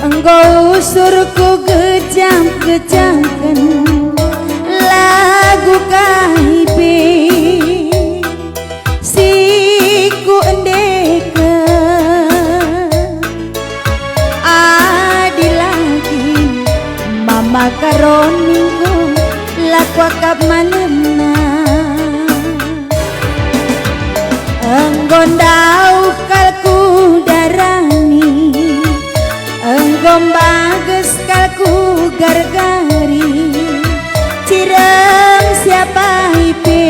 Engkau usurku kejam-kejamkan lagu KIP siku endekan adi lagi mama karoningku laku akap manena enggondau kalku darani gombages kalku gargari cirem siapa ipe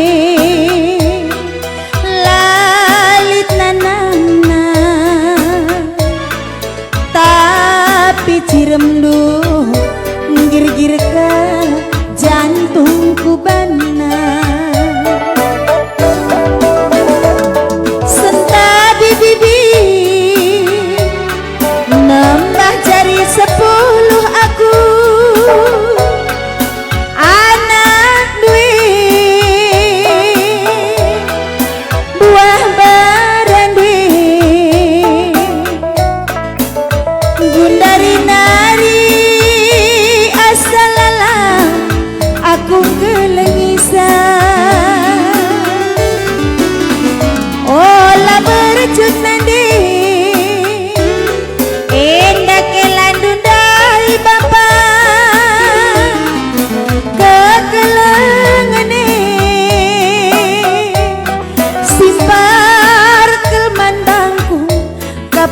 lalit nanana tapi cirem duh gir-gir ke jantungku bana sentabi bibi nambah jari 10 aku anak duit buah barang duit gundari nari asalala aku kelengisan olah bercut nandi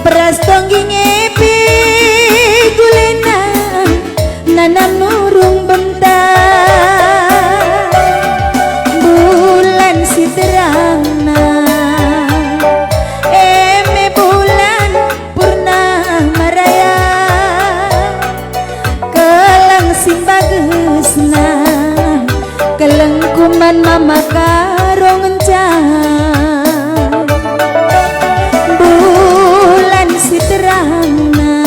peras tonggi ngepi gulena nanam nurung bentar bulan si terangna eme bulan purnama raya kelang si bagusna keleng kuman mama karong encang terangna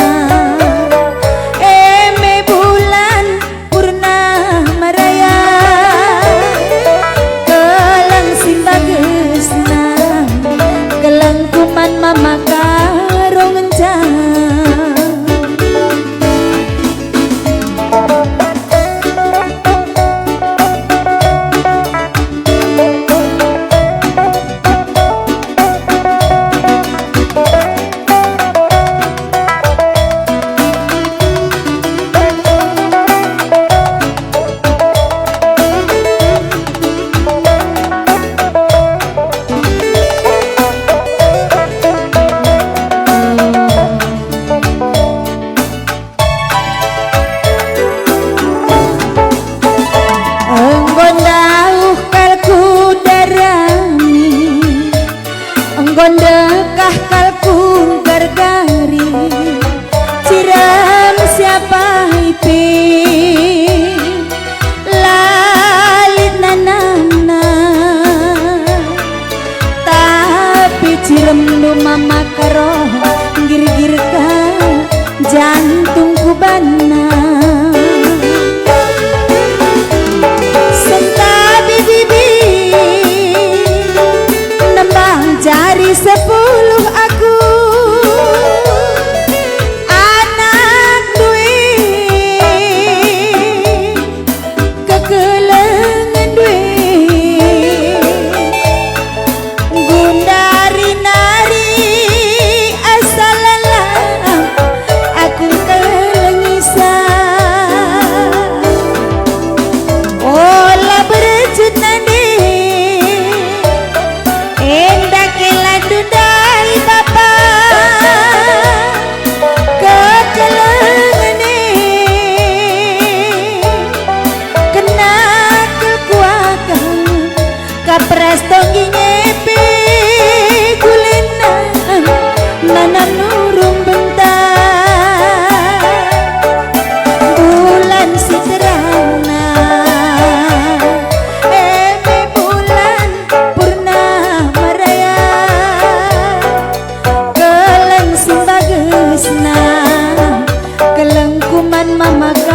eme bulan purnama raya kelang simbagesna kelang kuman mama karong encang mama